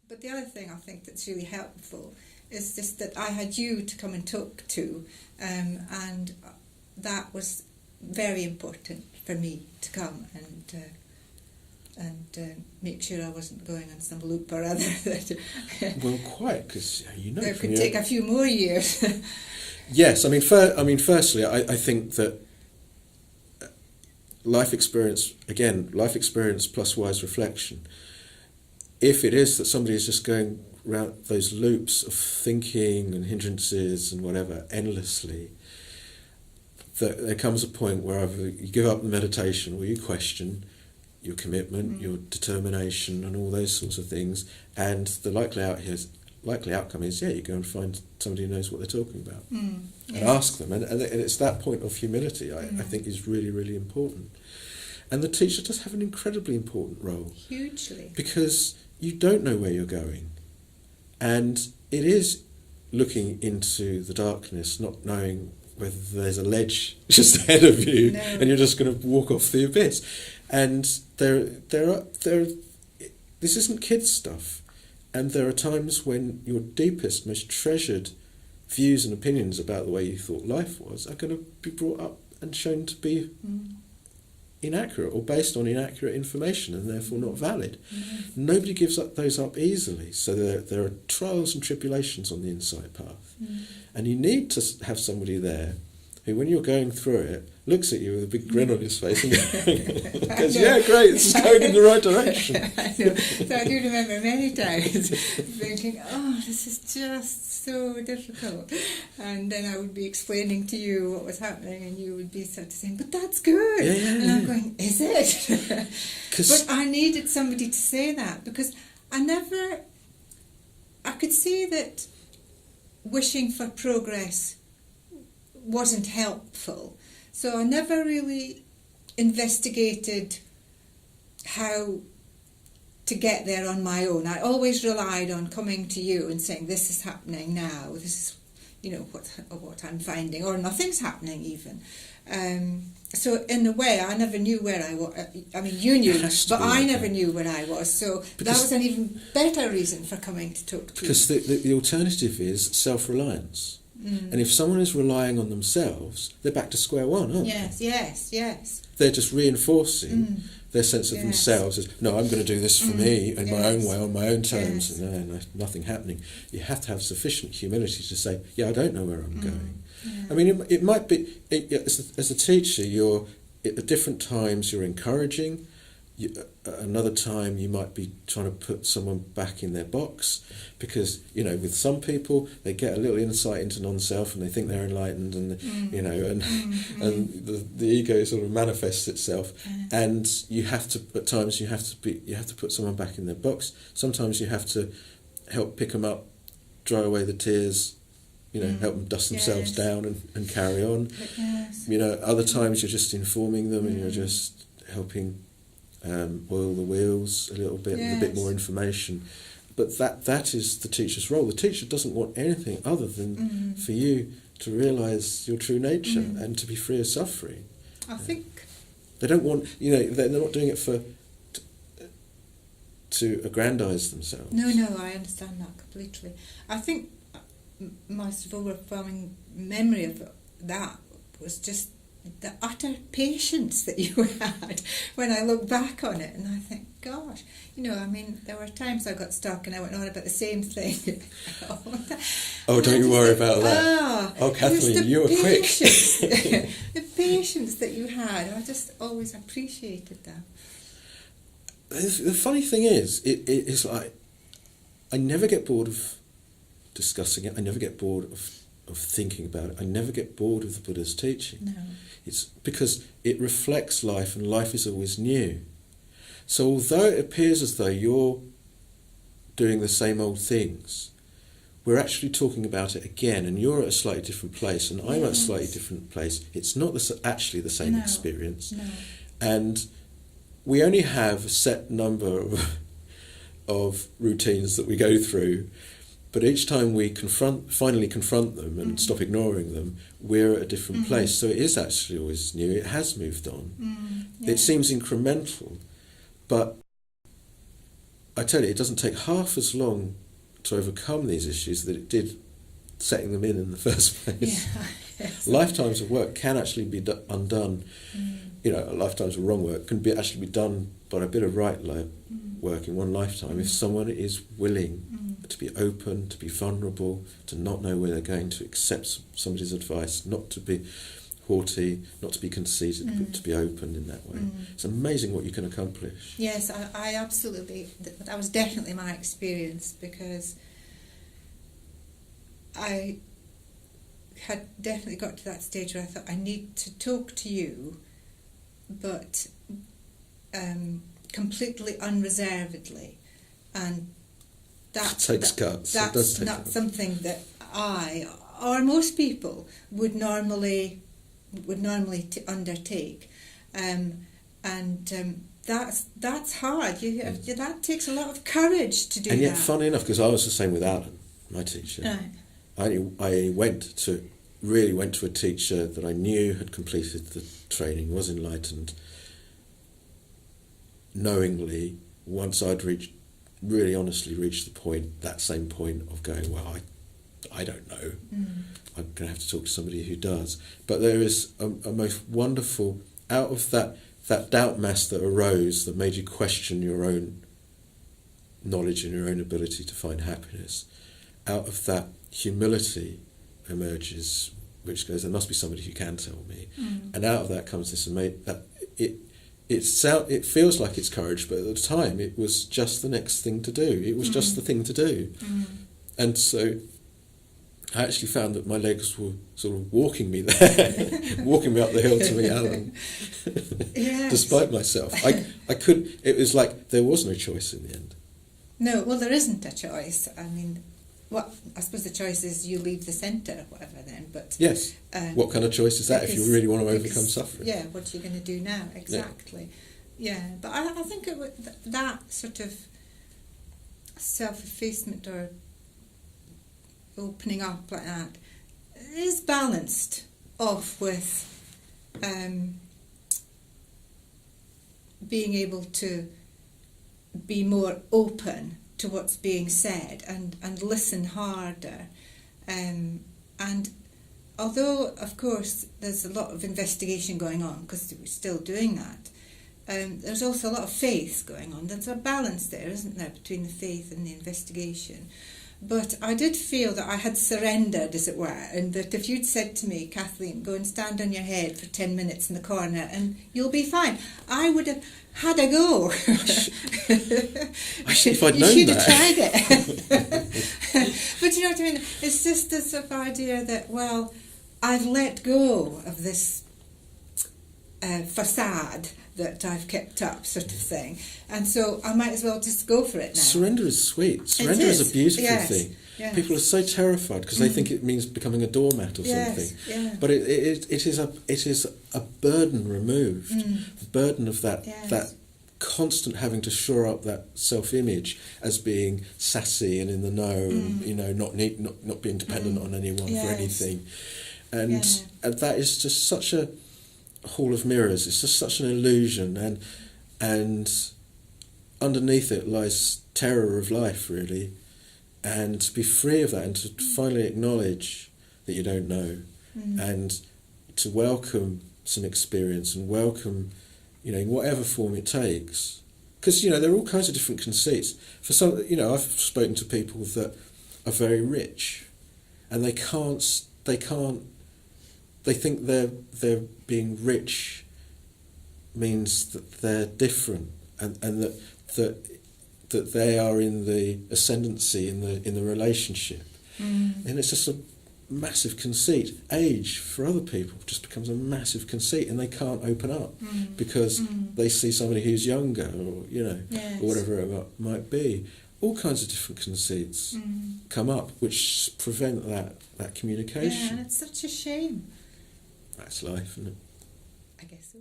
But the other thing I think that's really helpful is just that I had you to come and talk to, and that was very important for me to come and make sure I wasn't going on some loop or other. Well, quite, because it could take a few more years. Yes, I mean, firstly, I think that life experience plus wise reflection. If it is that somebody is just going around those loops of thinking and hindrances and whatever endlessly, that there comes a point where either you give up the meditation or you question your commitment, your determination and all those sorts of things, and the likely outcome is, you go and find somebody who knows what they're talking about and ask them. And it's that point of humility I think is really, really important. And the teacher does have an incredibly important role. Hugely. Because you don't know where you're going. And it is looking into the darkness, not knowing whether there's a ledge just ahead of you and you're just going to walk off the abyss. And this isn't kids' stuff. And there are times when your deepest, most treasured views and opinions about the way you thought life was are going to be brought up and shown to be inaccurate or based on inaccurate information and therefore not valid. Nobody gives those up easily. So there are trials and tribulations on the insight path. And you need to have somebody there who, when you're going through it, looks at you with a big grin on his face and goes, yeah, great, this is going in the right direction. I know. So I do remember many times thinking, this is just so difficult. And then I would be explaining to you what was happening and you would be sort of saying, but that's good. And I'm going, is it? But I needed somebody to say that, because I could see that wishing for progress wasn't helpful. So I never really investigated how to get there on my own. I always relied on coming to you and saying, this is happening now, this is what I'm finding, or nothing's happening even. So in a way, I never knew where I was. I mean, you knew, but I never knew where I was. So that was an even better reason for coming to talk to you. Because the alternative is self-reliance. And if someone is relying on themselves, they're back to square one, aren't they? Yes. They're just reinforcing their sense of themselves as, no, I'm going to do this for me in my own way, on my own terms, and no, nothing happening. You have to have sufficient humility to say, I don't know where I'm going. I mean, it might be, as a teacher, you're at different times you're encouraging. Another time you might be trying to put someone back in their box, because with some people they get a little insight into non-self and they think they're enlightened, and and the ego sort of manifests itself, and you have to put someone back in their box. Sometimes you have to help pick them up, dry away the tears, help them dust themselves down and carry on. Other times you're just informing them and you're just helping oil the wheels a little bit with a bit more information. But that is the teacher's role. The teacher doesn't want anything other than for you to realise your true nature and to be free of suffering. I think they don't want, they're not doing it to aggrandise themselves. No, I understand that completely. I think my sort of overwhelming memory of that was just the utter patience that you had when I look back on it, and I think, gosh, there were times I got stuck and I went on about the same thing. Don't you worry about that. Kathleen, you were quick. The patience that you had, I just always appreciated that. The funny thing is, it's like, I never get bored of discussing it, I never get bored of thinking about it, I never get bored of the Buddha's teaching. No. It's because it reflects life, and life is always new. So although it appears as though you're doing the same old things, we're actually talking about it again, and you're at a slightly different place, and I'm at a slightly different place. It's not actually the same experience. No. And we only have a set number of routines that we go through, but each time we finally confront them and stop ignoring them, we're at a different place. So it is actually always new. It has moved on. It seems incremental, but I tell you, it doesn't take half as long to overcome these issues that it did setting them in the first place. Yeah. Yes. Lifetimes of work can actually be undone. You know, lifetimes of wrong work can actually be done by a bit of right work in one lifetime if someone is willing to be open, to be vulnerable, to not know where they're going, to accept somebody's advice, not to be haughty, not to be conceited, but to be open in that way. It's amazing what you can accomplish. Yes, I absolutely, that was definitely my experience, because I had definitely got to that stage where I thought, I need to talk to you, but completely unreservedly, and It takes guts. That's it does take not guts. something something that I or most people would normally undertake, and that's hard. That takes a lot of courage to do. And yet, that. funny enough, because I was the same with Alan, my teacher. Right. I went to a teacher that I knew had completed the training, was enlightened, knowingly, once I'd really honestly reached that same point of going, well, I don't know. I'm going to have to talk to somebody who does. But there is a most wonderful, out of that doubt mass that arose that made you question your own knowledge and your own ability to find happiness, out of that humility emerges, which goes, there must be somebody who can tell me. And out of that comes this it feels like it's courage, but at the time it was just the next thing to do. It was just the thing to do. And so I actually found that my legs were sort of walking me there, walking me up the hill to meet Alan, Yes. despite myself. I could. It was like there was no choice in the end. No, well, there isn't a choice. I mean, I suppose the choice is you leave the centre, whatever. Then, but Yes. What kind of choice is that if you really want to overcome because, suffering? Yeah, what are you going to do now? Exactly. Yeah, but I think that sort of self-effacement or opening up like that is balanced off with being able to be more open to what's being said and listen harder. And although, of course, there's a lot of investigation going on, because we're still doing that, there's also a lot of faith going on. There's a balance there, isn't there, between the faith and the investigation. But I did feel that I had surrendered, as it were, and that if you'd said to me, Kathleen, go and stand on your head for 10 minutes in the corner and you'll be fine, I would have had a go. Actually, if I'd known you should that. have tried it. But you know what I mean? It's just this sort of idea that, well, I've let go of this facade that I've kept up, sort of thing, and so I might as well just go for it now. Surrender is sweet. Surrender is a beautiful thing. Yes. People are so terrified because they think it means becoming a doormat or something. Yeah. But it is a burden removed. The burden of that constant having to shore up that self-image as being sassy and in the know, and not being dependent on anyone for anything, and that is just such a hall of mirrors. It's just such an illusion, and underneath it lies terror of life, really. And to be free of that, and to finally acknowledge that you don't know, and to welcome some experience and welcome, in whatever form it takes. Because there are all kinds of different conceits. For some, I've spoken to people that are very rich, and they think they're being rich means that they're different, and that they are in the ascendancy in the relationship, and it's just a massive conceit. Age for other people just becomes a massive conceit, and they can't open up because they see somebody who's younger, or or whatever it might be. All kinds of different conceits come up which prevent that communication. Yeah, and it's such a shame. That's life, isn't it? I guess so.